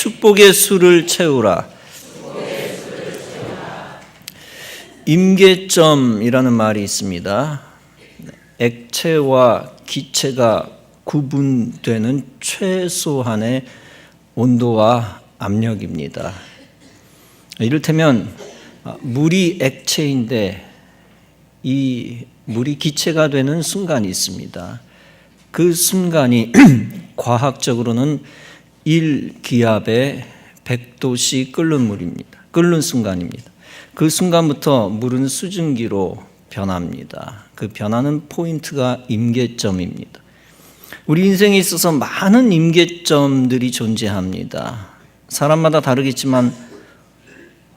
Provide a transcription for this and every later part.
축복의 수를 채우라. 임계점이라는 말이 있습니다. 액체와 기체가 구분되는 최소한의 온도와 압력입니다. 이를테면 물이 액체인데 이 물이 기체가 되는 순간이 있습니다. 그 순간이 과학적으로는 1기압에 100도씨 끓는 순간입니다. 그 순간부터 물은 수증기로 변합니다. 그 변하는 포인트가 임계점입니다. 우리 인생에 있어서 많은 임계점들이 존재합니다. 사람마다 다르겠지만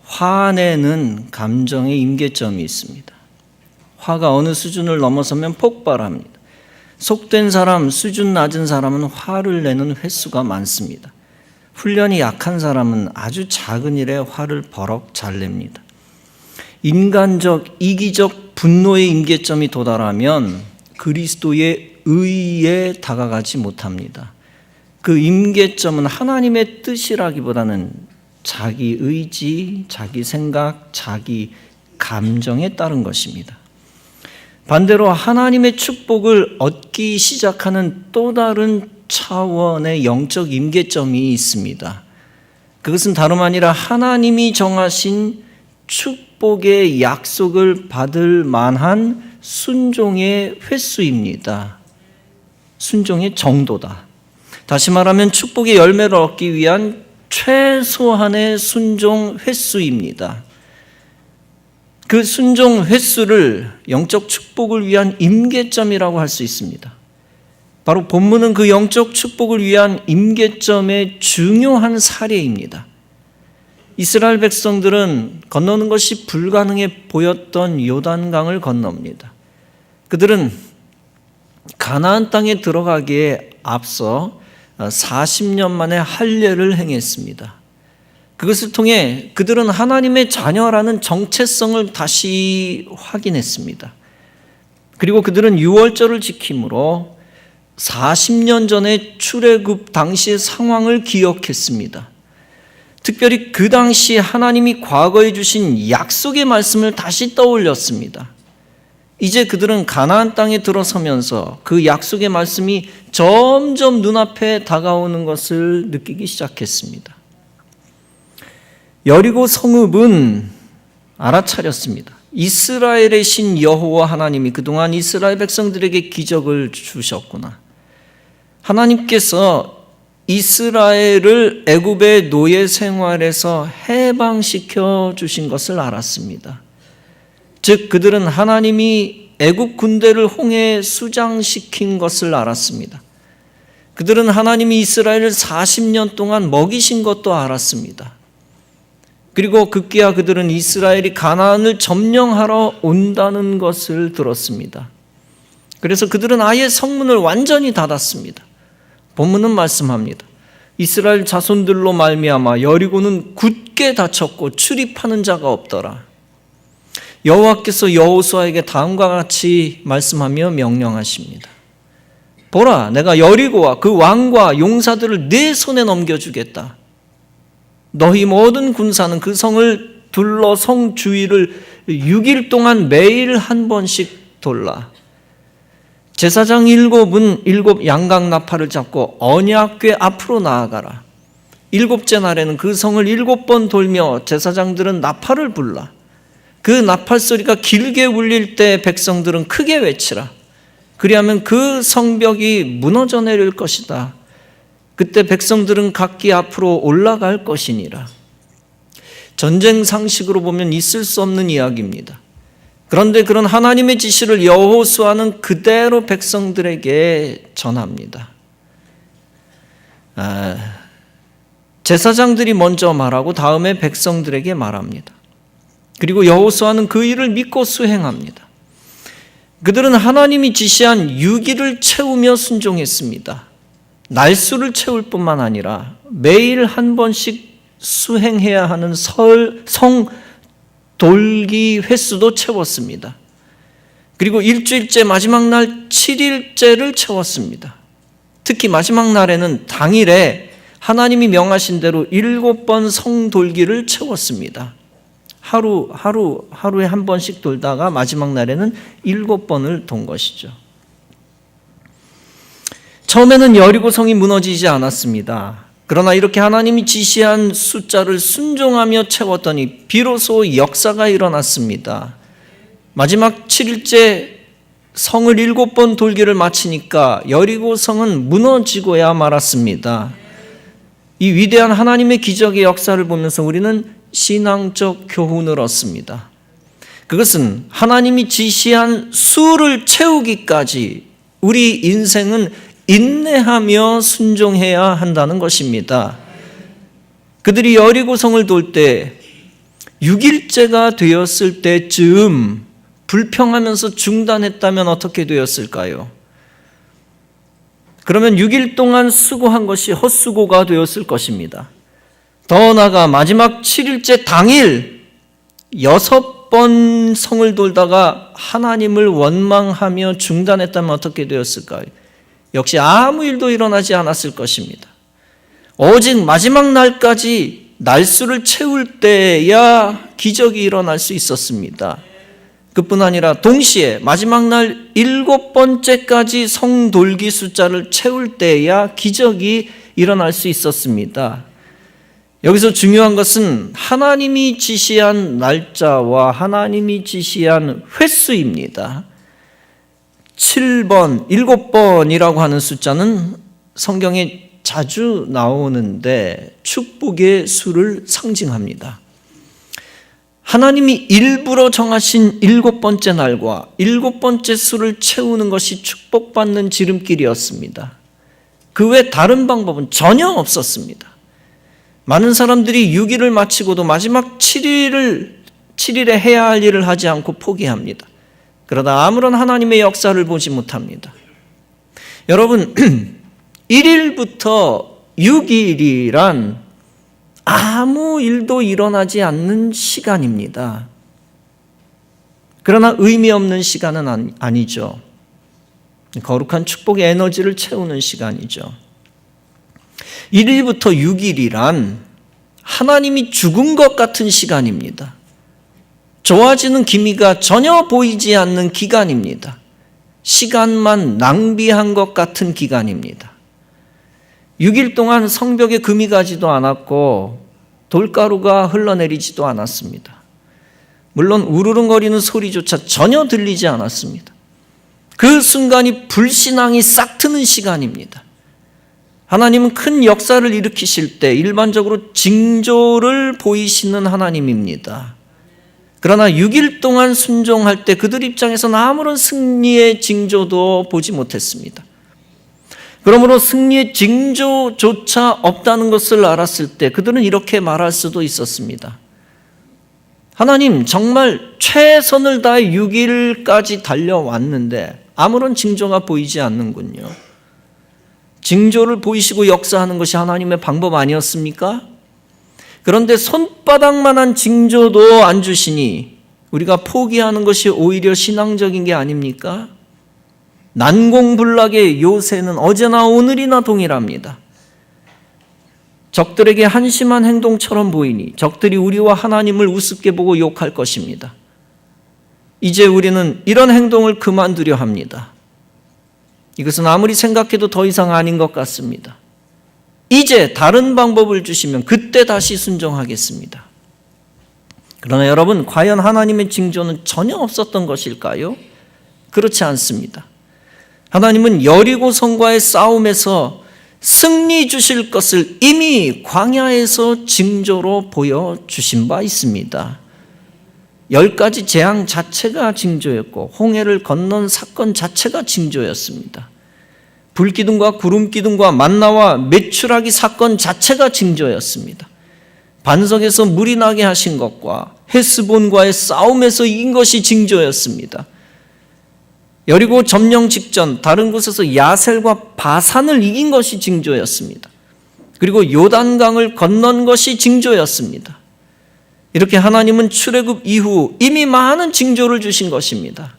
화내는 감정의 임계점이 있습니다. 화가 어느 수준을 넘어서면 폭발합니다. 속된 사람, 수준 낮은 사람은 화를 내는 횟수가 많습니다. 훈련이 약한 사람은 아주 작은 일에 화를 버럭 잘 냅니다. 인간적, 이기적 분노의 임계점이 도달하면 그리스도의 의에 다가가지 못합니다. 그 임계점은 하나님의 뜻이라기보다는 자기 의지, 자기 생각, 자기 감정에 따른 것입니다. 반대로 하나님의 축복을 얻기 시작하는 또 다른 차원의 영적 임계점이 있습니다. 그것은 다름 아니라 하나님이 정하신 축복의 약속을 받을 만한 순종의 횟수입니다. 순종의 정도다. 다시 말하면 축복의 열매를 얻기 위한 최소한의 순종 횟수입니다. 그 순종 횟수를 영적 축복을 위한 임계점이라고 할 수 있습니다. 바로 본문은 그 영적 축복을 위한 임계점의 중요한 사례입니다. 이스라엘 백성들은 건너는 것이 불가능해 보였던 요단강을 건넙니다. 그들은 가나안 땅에 들어가기에 앞서 40년 만에 할례를 행했습니다. 그것을 통해 그들은 하나님의 자녀라는 정체성을 다시 확인했습니다. 그리고 그들은 유월절을 지킴으로 40년 전에 출애굽 당시의 상황을 기억했습니다. 특별히 그 당시 하나님이 과거에 주신 약속의 말씀을 다시 떠올렸습니다. 이제 그들은 가나안 땅에 들어서면서 그 약속의 말씀이 점점 눈앞에 다가오는 것을 느끼기 시작했습니다. 여리고 성읍은 알아차렸습니다. 이스라엘의 신 여호와 하나님이 그동안 이스라엘 백성들에게 기적을 주셨구나. 하나님께서 이스라엘을 애굽의 노예 생활에서 해방시켜 주신 것을 알았습니다. 즉 그들은 하나님이 애굽 군대를 홍해에 수장시킨 것을 알았습니다. 그들은 하나님이 이스라엘을 40년 동안 먹이신 것도 알았습니다. 그리고 급기야 그들은 이스라엘이 가나안을 점령하러 온다는 것을 들었습니다. 그래서 그들은 아예 성문을 완전히 닫았습니다. 본문은 말씀합니다. 이스라엘 자손들로 말미암아 여리고는 굳게 닫혔고 출입하는 자가 없더라. 여호와께서 여호수아에게 다음과 같이 말씀하며 명령하십니다. 보라, 내가 여리고와 그 왕과 용사들을 네 손에 넘겨주겠다. 너희 모든 군사는 그 성을 둘러 성 주위를 6일 동안 매일 한 번씩 돌라. 제사장 7은 7 양각 나팔을 잡고 언약궤 앞으로 나아가라. 7째 날에는 그 성을 7번 돌며 제사장들은 나팔을 불라. 그 나팔 소리가 길게 울릴 때 백성들은 크게 외치라. 그리하면 그 성벽이 무너져 내릴 것이다. 그때 백성들은 각기 앞으로 올라갈 것이니라. 전쟁 상식으로 보면 있을 수 없는 이야기입니다. 그런데 그런 하나님의 지시를 여호수아는 그대로 백성들에게 전합니다. 제사장들이 먼저 말하고 다음에 백성들에게 말합니다. 그리고 여호수아는 그 일을 믿고 수행합니다. 그들은 하나님이 지시한 6일을 채우며 순종했습니다. 날수를 채울 뿐만 아니라 매일 한 번씩 수행해야 하는 성 돌기 횟수도 채웠습니다. 그리고 일주일째 마지막 날 7일째를 채웠습니다. 특히 마지막 날에는 당일에 하나님이 명하신 대로 7번 성돌기를 채웠습니다. 하루에 한 번씩 돌다가 마지막 날에는 7번을 돈 것이죠. 처음에는 여리고성이 무너지지 않았습니다. 그러나 이렇게 하나님이 지시한 숫자를 순종하며 채웠더니 비로소 역사가 일어났습니다. 마지막 7일째 성을 7번 돌기를 마치니까 여리고성은 무너지고야 말았습니다. 이 위대한 하나님의 기적의 역사를 보면서 우리는 신앙적 교훈을 얻습니다. 그것은 하나님이 지시한 수를 채우기까지 우리 인생은 인내하며 순종해야 한다는 것입니다. 그들이 여리고성을 돌 때 6일째가 되었을 때쯤 불평하면서 중단했다면 어떻게 되었을까요? 그러면 6일 동안 수고한 것이 헛수고가 되었을 것입니다. 더 나아가 마지막 7일째 당일 6번 성을 돌다가 하나님을 원망하며 중단했다면 어떻게 되었을까요? 역시 아무 일도 일어나지 않았을 것입니다. 오직 마지막 날까지 날수를 채울 때야 기적이 일어날 수 있었습니다. 그뿐 아니라 동시에 마지막 날 7번째까지 성돌기 숫자를 채울 때야 기적이 일어날 수 있었습니다. 여기서 중요한 것은 하나님이 지시한 날짜와 하나님이 지시한 횟수입니다. 7번, 7번이라고 하는 숫자는 성경에 자주 나오는데 축복의 수를 상징합니다. 하나님이 일부러 정하신 7번째 날과 7번째 수를 채우는 것이 축복받는 지름길이었습니다. 그 외 다른 방법은 전혀 없었습니다. 많은 사람들이 6일을 마치고도 마지막 7일에 해야 할 일을 하지 않고 포기합니다. 그러다 아무런 하나님의 역사를 보지 못합니다. 여러분, 1일부터 6일이란 아무 일도 일어나지 않는 시간입니다. 그러나 의미 없는 시간은 아니죠. 거룩한 축복의 에너지를 채우는 시간이죠. 1일부터 6일이란 하나님이 죽은 것 같은 시간입니다. 좋아지는 기미가 전혀 보이지 않는 기간입니다. 시간만 낭비한 것 같은 기간입니다. 6일 동안 성벽에 금이 가지도 않았고 돌가루가 흘러내리지도 않았습니다. 물론 우르릉거리는 소리조차 전혀 들리지 않았습니다. 그 순간이 불신앙이 싹 트는 시간입니다. 하나님은 큰 역사를 일으키실 때 일반적으로 징조를 보이시는 하나님입니다. 그러나 6일 동안 순종할 때 그들 입장에서는 아무런 승리의 징조도 보지 못했습니다. 그러므로 승리의 징조조차 없다는 것을 알았을 때 그들은 이렇게 말할 수도 있었습니다. 하나님, 정말 최선을 다해 6일까지 달려왔는데 아무런 징조가 보이지 않는군요. 징조를 보이시고 역사하는 것이 하나님의 방법 아니었습니까? 그런데 손바닥만한 징조도 안 주시니 우리가 포기하는 것이 오히려 신앙적인 게 아닙니까? 난공불락의 요새는 어제나 오늘이나 동일합니다. 적들에게 한심한 행동처럼 보이니 적들이 우리와 하나님을 우습게 보고 욕할 것입니다. 이제 우리는 이런 행동을 그만두려 합니다. 이것은 아무리 생각해도 더 이상 아닌 것 같습니다. 이제 다른 방법을 주시면 그때 다시 순종하겠습니다. 그러나 여러분, 과연 하나님의 징조는 전혀 없었던 것일까요? 그렇지 않습니다. 하나님은 여리고성과의 싸움에서 승리 주실 것을 이미 광야에서 징조로 보여주신 바 있습니다. 10가지 재앙 자체가 징조였고 홍해를 건넌 사건 자체가 징조였습니다. 불기둥과 구름기둥과 만나와 메추라기 사건 자체가 징조였습니다. 반석에서 물이 나게 하신 것과 헤스본과의 싸움에서 이긴 것이 징조였습니다. 여리고 점령 직전 다른 곳에서 야셀과 바산을 이긴 것이 징조였습니다. 그리고 요단강을 건넌 것이 징조였습니다. 이렇게 하나님은 출애굽 이후 이미 많은 징조를 주신 것입니다.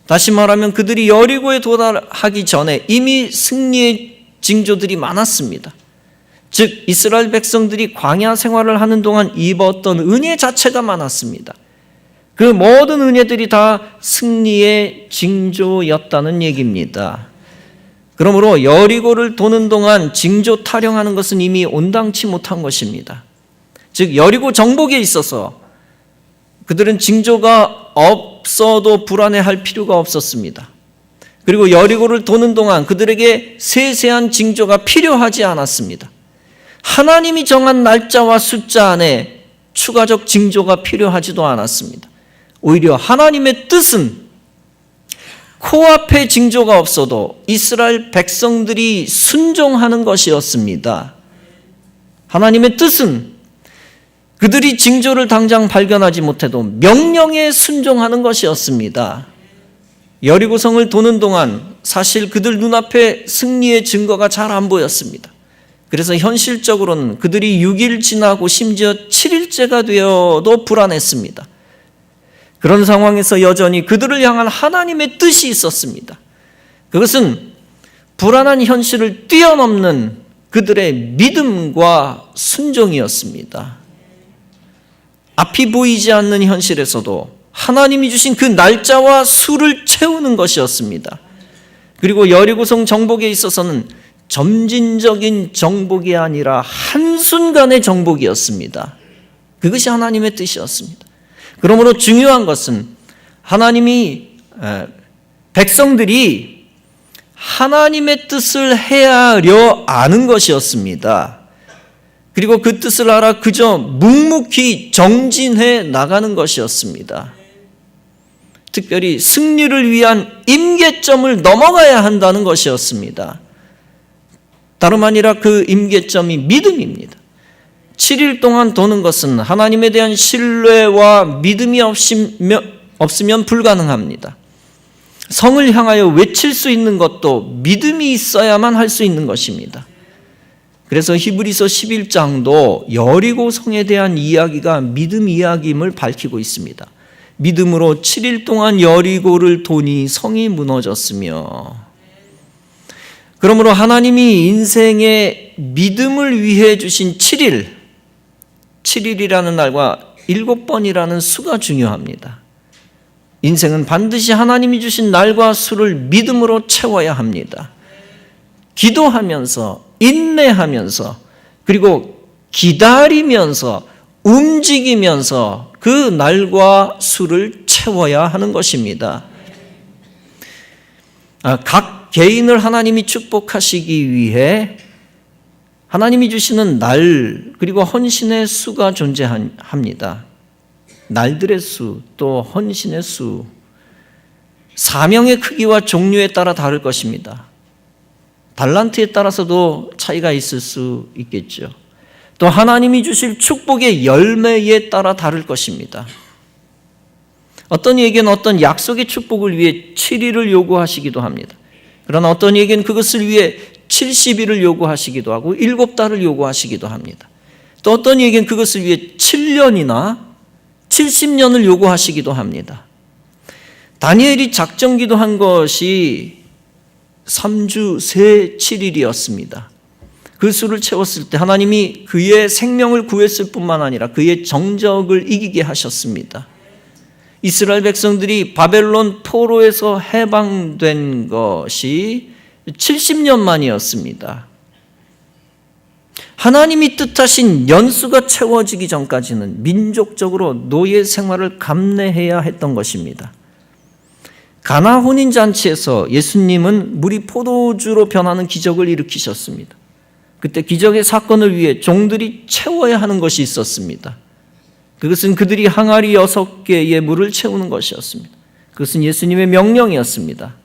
다시 말하면 그들이 여리고에 도달하기 전에 이미 승리의 징조들이 많았습니다. 즉 이스라엘 백성들이 광야 생활을 하는 동안 입었던 은혜 자체가 많았습니다. 그 모든 은혜들이 다 승리의 징조였다는 얘기입니다. 그러므로 여리고를 도는 동안 징조 타령하는 것은 이미 온당치 못한 것입니다. 즉 여리고 정복에 있어서 그들은 징조가 없어도 불안해할 필요가 없었습니다. 그리고 여리고를 도는 동안 그들에게 세세한 징조가 필요하지 않았습니다. 하나님이 정한 날짜와 숫자 안에 추가적 징조가 필요하지도 않았습니다. 오히려 하나님의 뜻은 코앞에 징조가 없어도 이스라엘 백성들이 순종하는 것이었습니다. 하나님의 뜻은 그들이 징조를 당장 발견하지 못해도 명령에 순종하는 것이었습니다. 여리고성을 도는 동안 사실 그들 눈앞에 승리의 증거가 잘 안 보였습니다. 그래서 현실적으로는 그들이 6일 지나고 심지어 7일째가 되어도 불안했습니다. 그런 상황에서 여전히 그들을 향한 하나님의 뜻이 있었습니다. 그것은 불안한 현실을 뛰어넘는 그들의 믿음과 순종이었습니다. 앞이 보이지 않는 현실에서도 하나님이 주신 그 날짜와 수를 채우는 것이었습니다. 그리고 여리고성 정복에 있어서는 점진적인 정복이 아니라 한순간의 정복이었습니다. 그것이 하나님의 뜻이었습니다. 그러므로 중요한 것은 백성들이 하나님의 뜻을 헤아려 아는 것이었습니다. 그리고 그 뜻을 알아 그저 묵묵히 정진해 나가는 것이었습니다. 특별히 승리를 위한 임계점을 넘어가야 한다는 것이었습니다. 다름 아니라 그 임계점이 믿음입니다. 7일 동안 도는 것은 하나님에 대한 신뢰와 믿음이 없으면 불가능합니다. 성을 향하여 외칠 수 있는 것도 믿음이 있어야만 할 수 있는 것입니다. 그래서 히브리서 11장도 여리고 성에 대한 이야기가 믿음 이야기임을 밝히고 있습니다. 믿음으로 7일 동안 여리고를 도니 성이 무너졌으며, 그러므로 하나님이 인생의 믿음을 위해 주신 7일이라는 날과 7번이라는 수가 중요합니다. 인생은 반드시 하나님이 주신 날과 수를 믿음으로 채워야 합니다. 기도하면서, 인내하면서, 그리고 기다리면서, 움직이면서 그 날과 수를 채워야 하는 것입니다. 각 개인을 하나님이 축복하시기 위해 하나님이 주시는 날, 그리고 헌신의 수가 존재합니다. 날들의 수, 또 헌신의 수, 사명의 크기와 종류에 따라 다를 것입니다. 달란트에 따라서도 차이가 있을 수 있겠죠. 또 하나님이 주실 축복의 열매에 따라 다를 것입니다. 어떤 이에게는 어떤 약속의 축복을 위해 7일을 요구하시기도 합니다. 그러나 어떤 이에게는 그것을 위해 70일을 요구하시기도 하고 7달을 요구하시기도 합니다. 또 어떤 이에게는 그것을 위해 7년이나 70년을 요구하시기도 합니다. 다니엘이 작정 기도한 것이 3주 새 7일이었습니다. 그 수를 채웠을 때 하나님이 그의 생명을 구했을 뿐만 아니라 그의 정적을 이기게 하셨습니다. 이스라엘 백성들이 바벨론 포로에서 해방된 것이 70년 만이었습니다. 하나님이 뜻하신 연수가 채워지기 전까지는 민족적으로 노예 생활을 감내해야 했던 것입니다. 가나 혼인잔치에서 예수님은 물이 포도주로 변하는 기적을 일으키셨습니다. 그때 기적의 사건을 위해 종들이 채워야 하는 것이 있었습니다. 그것은 그들이 항아리 6개의 물을 채우는 것이었습니다. 그것은 예수님의 명령이었습니다.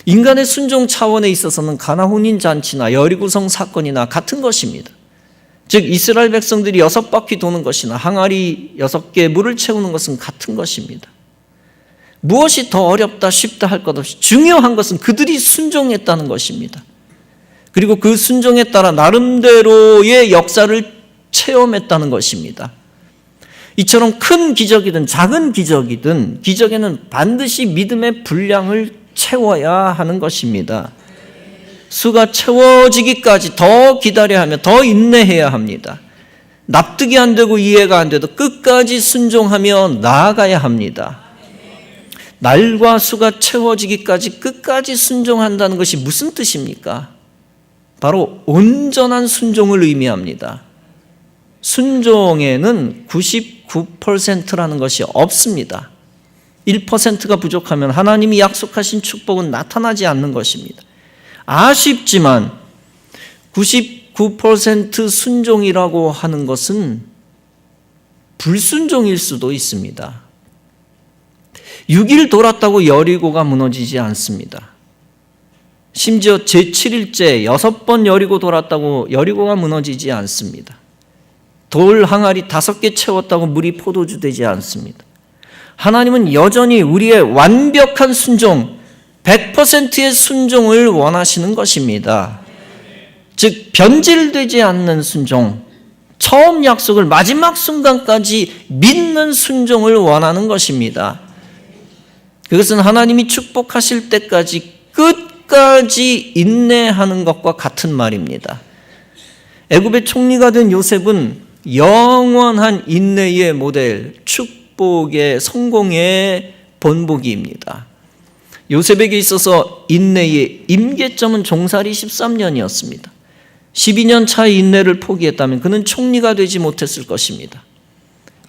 인간의 순종 차원에 있어서는 가나 혼인잔치나 여리고성 사건이나 같은 것입니다. 즉 이스라엘 백성들이 6바퀴 도는 것이나 항아리 6개의 물을 채우는 것은 같은 것입니다. 무엇이 더 어렵다 쉽다 할 것 없이 중요한 것은 그들이 순종했다는 것입니다. 그리고 그 순종에 따라 나름대로의 역사를 체험했다는 것입니다. 이처럼 큰 기적이든 작은 기적이든 기적에는 반드시 믿음의 분량을 채워야 하는 것입니다. 수가 채워지기까지 더 기다려야 하며 더 인내해야 합니다. 납득이 안 되고 이해가 안 돼도 끝까지 순종하며 나아가야 합니다. 날과 수가 채워지기까지 끝까지 순종한다는 것이 무슨 뜻입니까? 바로 온전한 순종을 의미합니다. 순종에는 99%라는 것이 없습니다. 1%가 부족하면 하나님이 약속하신 축복은 나타나지 않는 것입니다. 아쉽지만 99% 순종이라고 하는 것은 불순종일 수도 있습니다. 6일 돌았다고 여리고가 무너지지 않습니다. 심지어 제7일째 6번 여리고 돌았다고 여리고가 무너지지 않습니다. 돌 항아리 5개 채웠다고 물이 포도주 되지 않습니다. 하나님은 여전히 우리의 완벽한 순종, 100%의 순종을 원하시는 것입니다. 즉 변질되지 않는 순종, 처음 약속을 마지막 순간까지 믿는 순종을 원하는 것입니다. 그것은 하나님이 축복하실 때까지 끝까지 인내하는 것과 같은 말입니다. 애굽의 총리가 된 요셉은 영원한 인내의 모델, 축복의 성공의 본보기입니다. 요셉에게 있어서 인내의 임계점은 종살이 13년이었습니다. 12년 차의 인내를 포기했다면 그는 총리가 되지 못했을 것입니다.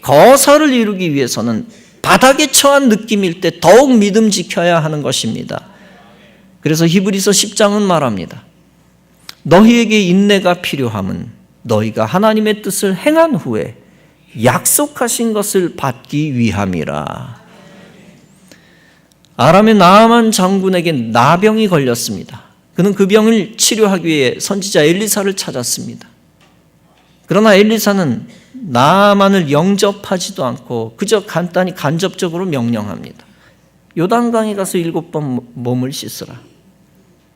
거사를 이루기 위해서는 바닥에 처한 느낌일 때 더욱 믿음 지켜야 하는 것입니다. 그래서 히브리서 10장은 말합니다. 너희에게 인내가 필요함은 너희가 하나님의 뜻을 행한 후에 약속하신 것을 받기 위함이라. 아람의 나아만 장군에게 나병이 걸렸습니다. 그는 그 병을 치료하기 위해 선지자 엘리사를 찾았습니다. 그러나 엘리사는 나아만을 영접하지도 않고 그저 간단히 간접적으로 명령합니다. 요단강에 가서 7번 몸을 씻으라.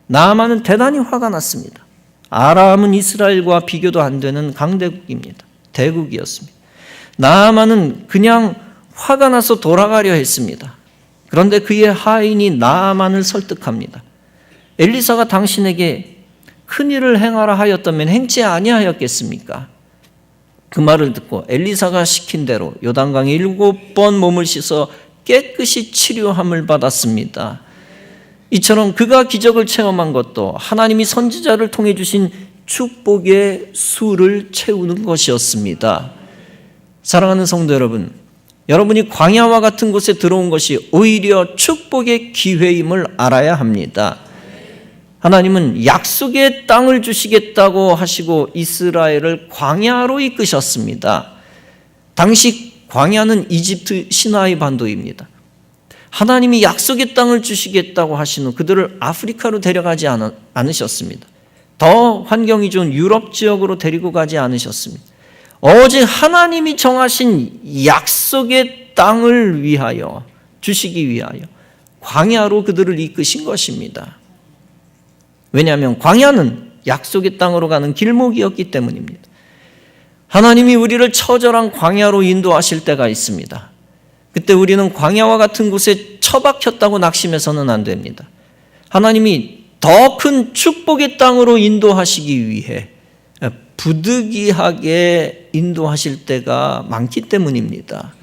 나아만은 대단히 화가 났습니다. 아람은 이스라엘과 비교도 안 되는 강대국입니다. 대국이었습니다. 나아만은 그냥 화가 나서 돌아가려 했습니다. 그런데 그의 하인이 나아만을 설득합니다. 엘리사가 당신에게 큰일을 행하라 하였다면 행치 아니하였겠습니까? 그 말을 듣고 엘리사가 시킨 대로 요단강에 7번 몸을 씻어 깨끗이 치료함을 받았습니다. 이처럼 그가 기적을 체험한 것도 하나님이 선지자를 통해 주신 축복의 수를 채우는 것이었습니다. 사랑하는 성도 여러분, 여러분이 광야와 같은 곳에 들어온 것이 오히려 축복의 기회임을 알아야 합니다. 하나님은 약속의 땅을 주시겠다고 하시고 이스라엘을 광야로 이끄셨습니다. 당시 광야는 이집트 시나이 반도입니다. 하나님이 약속의 땅을 주시겠다고 하신 후 그들을 아프리카로 데려가지 않으셨습니다. 더 환경이 좋은 유럽 지역으로 데리고 가지 않으셨습니다. 오직 하나님이 정하신 약속의 땅을 위하여 주시기 위하여 광야로 그들을 이끄신 것입니다. 왜냐하면 광야는 약속의 땅으로 가는 길목이었기 때문입니다. 하나님이 우리를 처절한 광야로 인도하실 때가 있습니다. 그때 우리는 광야와 같은 곳에 처박혔다고 낙심해서는 안 됩니다. 하나님이 더 큰 축복의 땅으로 인도하시기 위해 부득이하게 인도하실 때가 많기 때문입니다.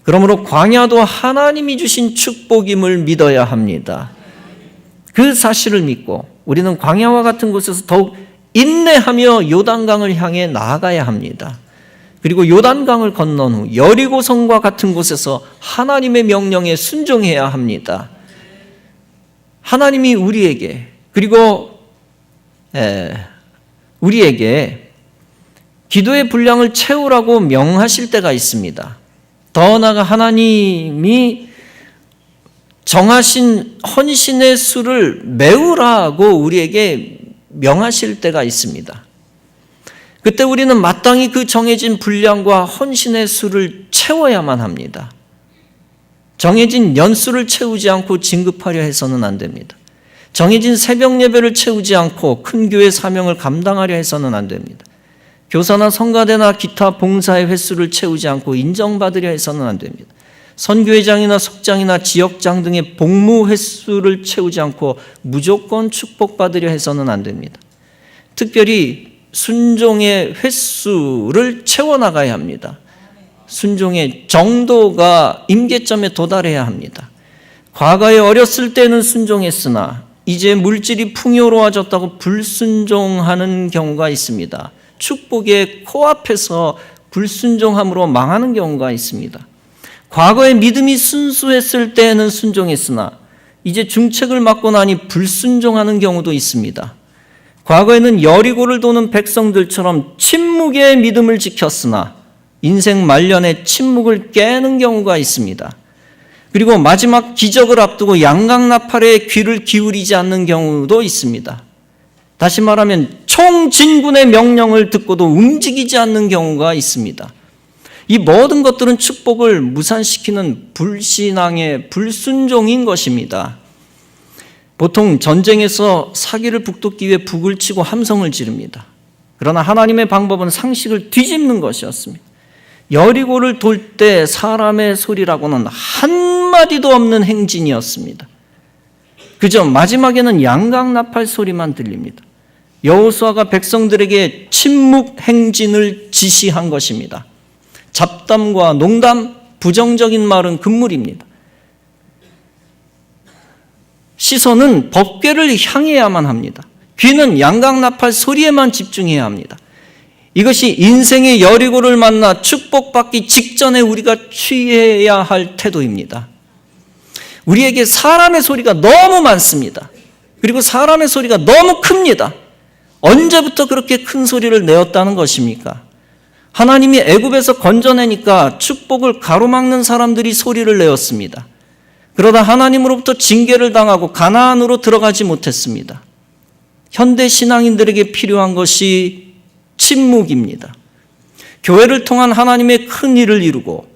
그러므로 광야도 하나님이 주신 축복임을 믿어야 합니다. 그 사실을 믿고 우리는 광야와 같은 곳에서 더욱 인내하며 요단강을 향해 나아가야 합니다. 그리고 요단강을 건넌 후 여리고성과 같은 곳에서 하나님의 명령에 순종해야 합니다. 하나님이 우리에게 그리고 우리에게 기도의 분량을 채우라고 명하실 때가 있습니다. 더 나아가 하나님이 정하신 헌신의 수를 메우라고 우리에게 명하실 때가 있습니다. 그때 우리는 마땅히 그 정해진 분량과 헌신의 수를 채워야만 합니다. 정해진 연수를 채우지 않고 진급하려 해서는 안 됩니다. 정해진 새벽 예배를 채우지 않고 큰 교회 사명을 감당하려 해서는 안 됩니다. 교사나 성가대나 기타 봉사의 횟수를 채우지 않고 인정받으려 해서는 안 됩니다. 선교회장이나 속장이나 지역장 등의 복무 횟수를 채우지 않고 무조건 축복받으려 해서는 안 됩니다. 특별히 순종의 횟수를 채워나가야 합니다. 순종의 정도가 임계점에 도달해야 합니다. 과거에 어렸을 때는 순종했으나 이제 물질이 풍요로워졌다고 불순종하는 경우가 있습니다. 축복의 코앞에서 불순종함으로 망하는 경우가 있습니다. 과거에 믿음이 순수했을 때에는 순종했으나 이제 중책을 맡고 나니 불순종하는 경우도 있습니다. 과거에는 여리고를 도는 백성들처럼 침묵의 믿음을 지켰으나 인생 말년에 침묵을 깨는 경우가 있습니다. 그리고 마지막 기적을 앞두고 양강나팔에 귀를 기울이지 않는 경우도 있습니다. 다시 말하면 총진군의 명령을 듣고도 움직이지 않는 경우가 있습니다. 이 모든 것들은 축복을 무산시키는 불신앙의 불순종인 것입니다. 보통 전쟁에서 사기를 북돋기 위해 북을 치고 함성을 지릅니다. 그러나 하나님의 방법은 상식을 뒤집는 것이었습니다. 여리고를 돌 때 사람의 소리라고는 한마디도 없는 행진이었습니다. 그저 마지막에는 양강나팔 소리만 들립니다. 여호수아가 백성들에게 침묵 행진을 지시한 것입니다. 잡담과 농담, 부정적인 말은 금물입니다. 시선은 법궤를 향해야만 합니다. 귀는 양강나팔 소리에만 집중해야 합니다. 이것이 인생의 여리고를 만나 축복받기 직전에 우리가 취해야 할 태도입니다. 우리에게 사람의 소리가 너무 많습니다. 그리고 사람의 소리가 너무 큽니다. 언제부터 그렇게 큰 소리를 내었다는 것입니까? 하나님이 애굽에서 건져내니까 축복을 가로막는 사람들이 소리를 내었습니다. 그러다 하나님으로부터 징계를 당하고 가나안으로 들어가지 못했습니다. 현대 신앙인들에게 필요한 것이 침묵입니다. 교회를 통한 하나님의 큰 일을 이루고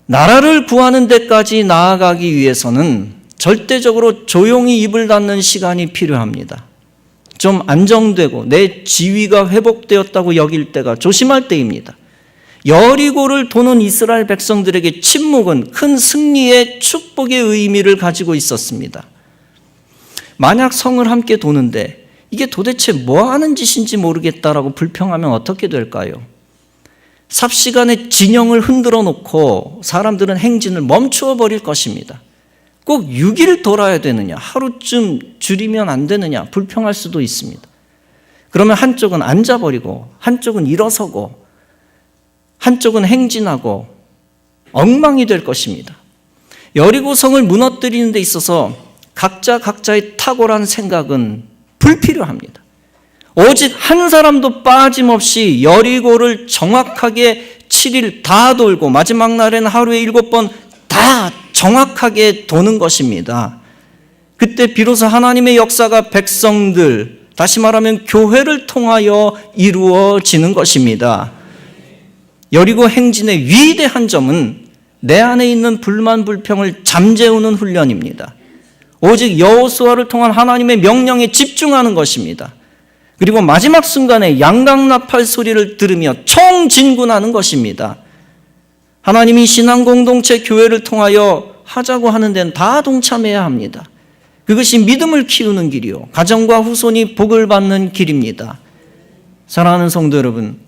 나라를 구하는 데까지 나아가기 위해서는 절대적으로 조용히 입을 닫는 시간이 필요합니다. 좀 안정되고 내 지위가 회복되었다고 여길 때가 조심할 때입니다. 여리고를 도는 이스라엘 백성들에게 침묵은 큰 승리의 축복의 의미를 가지고 있었습니다. 만약 성을 함께 도는데 이게 도대체 뭐 하는 짓인지 모르겠다라고 불평하면 어떻게 될까요? 삽시간에 진영을 흔들어 놓고 사람들은 행진을 멈추어 버릴 것입니다. 꼭 6일 돌아야 되느냐, 하루쯤 줄이면 안 되느냐 불평할 수도 있습니다. 그러면 한쪽은 앉아버리고 한쪽은 일어서고 한쪽은 행진하고 엉망이 될 것입니다. 여리고성을 무너뜨리는 데 있어서 각자의 탁월한 생각은 불필요합니다. 오직 한 사람도 빠짐없이 여리고를 정확하게 7일 다 돌고 마지막 날에는 하루에 7번 다 정확하게 도는 것입니다. 그때 비로소 하나님의 역사가 백성들, 다시 말하면 교회를 통하여 이루어지는 것입니다. 여리고 행진의 위대한 점은 내 안에 있는 불만 불평을 잠재우는 훈련입니다. 오직 여호수아를 통한 하나님의 명령에 집중하는 것입니다. 그리고 마지막 순간에 양강나팔 소리를 들으며 총진군하는 것입니다. 하나님이 신앙 공동체 교회를 통하여 하자고 하는 데는 다 동참해야 합니다. 그것이 믿음을 키우는 길이요 가정과 후손이 복을 받는 길입니다. 사랑하는 성도 여러분,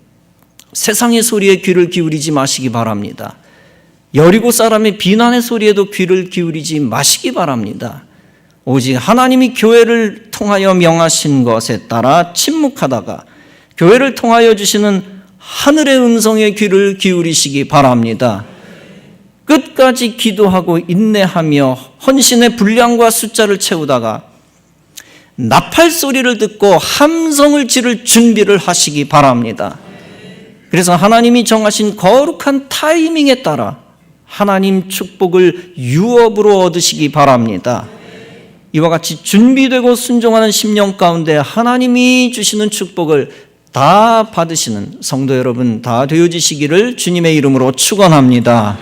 세상의 소리에 귀를 기울이지 마시기 바랍니다. 여리고 사람의 비난의 소리에도 귀를 기울이지 마시기 바랍니다. 오직 하나님이 교회를 통하여 명하신 것에 따라 침묵하다가 교회를 통하여 주시는 하늘의 음성에 귀를 기울이시기 바랍니다. 끝까지 기도하고 인내하며 헌신의 분량과 숫자를 채우다가 나팔 소리를 듣고 함성을 지를 준비를 하시기 바랍니다. 그래서 하나님이 정하신 거룩한 타이밍에 따라 하나님 축복을 유업으로 얻으시기 바랍니다. 이와 같이 준비되고 순종하는 심령 가운데 하나님이 주시는 축복을 다 받으시는 성도 여러분 다 되어지시기를 주님의 이름으로 축원합니다.